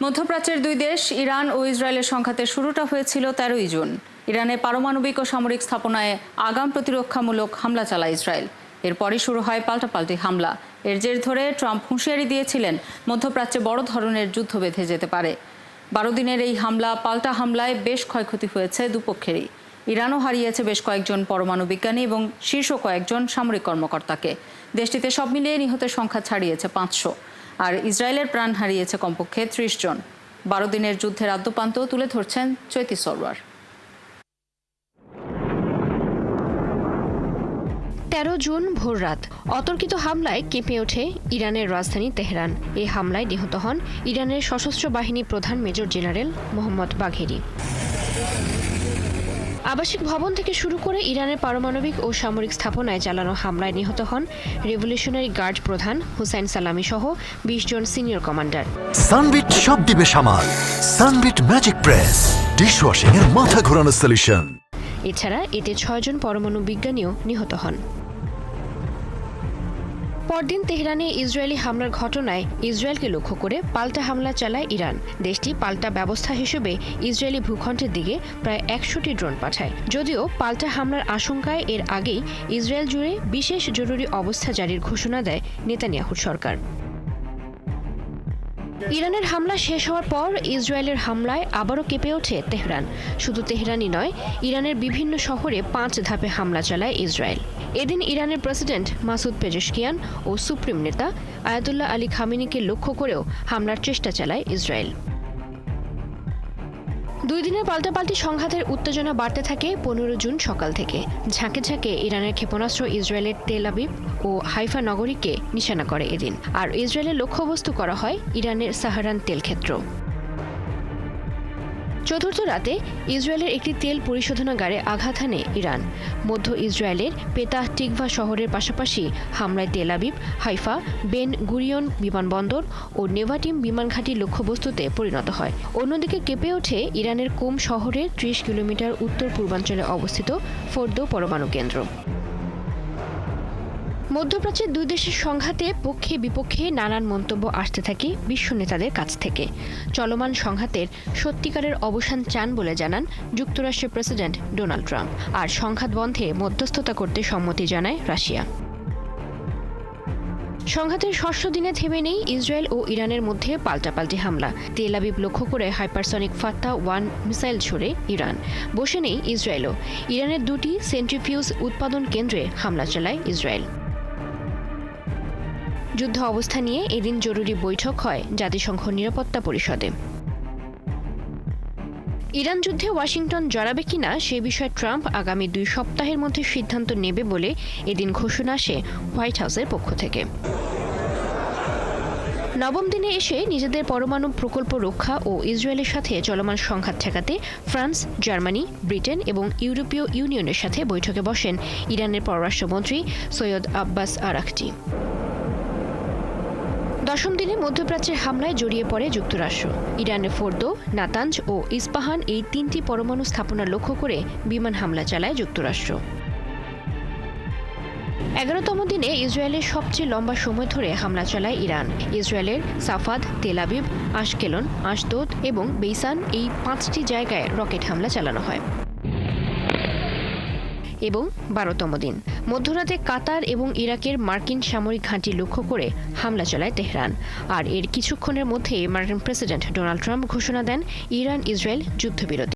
মধ্যপ্রাচ্যের দুই দেশ ইরান ও ইসরায়েলের সংঘাতের শুরুটা হয়েছিল 13ই জুন। ইরানে পারমাণবিক ও সামরিক স্থাপনায় আগাম প্রতিরক্ষামূলক হামলা চালায় ইসরায়েল। এরপরই শুরু হয় পাল্টাপাল্টি হামলা। এর জের ধরে ট্রাম্প হুঁশিয়ারি দিয়েছিলেন মধ্যপ্রাচ্যে বড় ধরনের যুদ্ধ বেঁধে যেতে পারে। 12 দিনের এই পাল্টা হামলায় বেশ ক্ষয়ক্ষতি হয়েছে দুপক্ষেরই। ইরানও হারিয়েছে বেশ কয়েকজন পরমাণু বিজ্ঞানী এবং শীর্ষ কয়েকজন সামরিক কর্মকর্তাকে। দেশটিতে সব মিলিয়ে নিহতের সংখ্যা ছাড়িয়েছে 500। আর ইসরায়েলের প্রাণ হারিয়েছে কমপক্ষে 30 জন। 12 দিনের যুদ্ধের আদ্যপান্ত তুলে ধরছেন চৈতি সরওয়ার। 13 জুন ভোররাত অতর্কিত হামলায় কেঁপে ওঠে ইরানের রাজধানী তেহরান। এই হামলায় নিহত হন ইরানের সশস্ত্র বাহিনী প্রধান মেজর জেনারেল মোহাম্মদ বাঘেরি। আবাসিক ভবন থেকে শুরু করে ইরানের পারমাণবিক ও সামরিক স্থাপনায় চালানো হামলায় নিহত হন রেভলিউশনারি গার্ড প্রধান হুসাইন সালামি সহ 20 জন সিনিয়র কমান্ডার। সানবিট সব দিবে সামাল। সানবিট ম্যাজিক প্রেস ডিশওয়াশিং এর মাথা ঘোরানো সলিউশন। এছাড়া এতে 6 জন পরমাণু বিজ্ঞানীও নিহত হন। পরদিন তেহরানে ইসরায়েলি হামলার ঘটনায় ইসরায়েলকে লক্ষ্য করে পাল্টা হামলা চালায় ইরান। দেশটি পাল্টা ব্যবস্থা হিসেবে ইসরায়েলি ভূখণ্ডের দিকে প্রায় 100টি ড্রোন পাঠায়। যদিও পাল্টা হামলার আশঙ্কায় এর আগেই ইসরায়েল জুড়ে বিশেষ জরুরি অবস্থা জারির ঘোষণা দেয় নেতানিয়াহুর সরকার। ইরানের হামলা শেষ হওয়ার পর ইসরায়েলের হামলায় আবারও কেঁপে ওঠে তেহরান। শুধু তেহরানই নয়, ইরানের বিভিন্ন শহরে 5 ধাপে হামলা চালায় ইসরায়েল। এদিন ইরানের প্রেসিডেন্ট মাসুদ পেজেশকিয়ান ও সুপ্রিম নেতা আয়াতুল্লাহ আলী খামেনিকে লক্ষ্য করেও হামলার চেষ্টা চালায় ইসরায়েল। 2 দিনের পাল্টাপাল্টি সংঘাতের উত্তেজনা বাড়তে থাকে 15 জুন সকাল থেকে। ঝাঁকে ঝাঁকে ইরানের ক্ষেপণাস্ত্র ইসরায়েলের তেল আবিব ও হাইফা নগরীকে নিশানা করে এদিন। আর ইসরায়েলের লক্ষ্যবস্তু করা হয় ইরানের সাহারান তেল ক্ষেত্র। চতুর্থ রাতে ইসরায়েলের একটি তেল পরিশোধনাগারে আঘাত হানে ইরান। মধ্য ইসরায়েলের পেতাহ টিকভা শহরের পাশাপাশি হামলায় Tel Aviv, Haifa, Ben Gurion বিমানবন্দর ও নেভাটিম বিমানঘাঁটি লক্ষ্যবস্তুতে পরিণত হয়। অন্যদিকে কেঁপে ওঠে ইরানের কোম শহরের 30 কিলোমিটার উত্তর পূর্বাঞ্চলে অবস্থিত ফোর্দো পরমাণু কেন্দ্র। মধ্যপ্রাচ্যের দুই দেশের সংঘাতে পক্ষে বিপক্ষে নানান মন্তব্য আসতে থাকে বিশ্ব নেতাদের কাছ থেকে। চলমান সংঘাতের সত্যিকারের অবসান চান বলে জানান যুক্তরাষ্ট্রের প্রেসিডেন্ট ডোনাল্ড ট্রাম্প। আর সংঘাত বন্ধে মধ্যস্থতা করতে সম্মতি জানায় রাশিয়া। সংঘাতের ষষ্ঠ দিনে থেমে নেই ইসরায়েল ও ইরানের মধ্যে পাল্টাপাল্টি হামলা। তেল আবিব লক্ষ্য করে হাইপারসনিক ফাত্তা-1 মিসাইল ছড়ে ইরান। বসে নেই ইসরায়েলও। ইরানের 2টি সেন্ট্রিফিউজ উৎপাদন কেন্দ্রে হামলা চালায় ইসরায়েল। যুদ্ধ অবস্থা নিয়ে এদিন জরুরি বৈঠক হয় জাতিসংঘ নিরাপত্তা পরিষদে। ইরান যুদ্ধে ওয়াশিংটন জড়াবে কিনা সে বিষয়ে ট্রাম্প আগামী 2 সপ্তাহের মধ্যে সিদ্ধান্ত নেবে বলে এদিন ঘোষণা আসে হোয়াইট হাউসের পক্ষ থেকে। নবম দিনে এসে নিজেদের পরমাণু প্রকল্প রক্ষা ও ইসরায়েলের সাথে চলমান সংঘাত ঠেকাতে ফ্রান্স, জার্মানি, ব্রিটেন এবং ইউরোপীয় ইউনিয়নের সাথে বৈঠকে বসেন ইরানের পররাষ্ট্রমন্ত্রী সৈয়দ আব্বাস আরাকচি। দশম দিনে মধ্যপ্রাচ্যের হামলায় জড়িয়ে পড়ে যুক্তরাষ্ট্র। ইরানের ফোর্দো, নাতাঞ্জ ও ইস্পাহান এই 3টি পরমাণু স্থাপনা লক্ষ্য করে বিমান হামলা চালায় যুক্তরাষ্ট্র। 11তম দিনে ইসরায়েলের সবচেয়ে লম্বা সময় ধরে হামলা চালায় ইরান। ইসরায়েলের সাফাদ, তেল আবিব, আশকেলন, আশদোদ এবং বেইসান এই 5টি জায়গায় রকেট হামলা চালানো হয়। এবং 12তম দিন মধ্যরাতে কাতার এবং ইরাকের মার্কিন সামরিক ঘাঁটি লক্ষ্য করে হামলা চালায় তেহরান। আর এর কিছুক্ষণের মধ্যে মার্কিন প্রেসিডেন্ট ডোনাল্ড ট্রাম্প ঘোষণা দেন ইরান ইসরায়েল যুদ্ধবিরতি।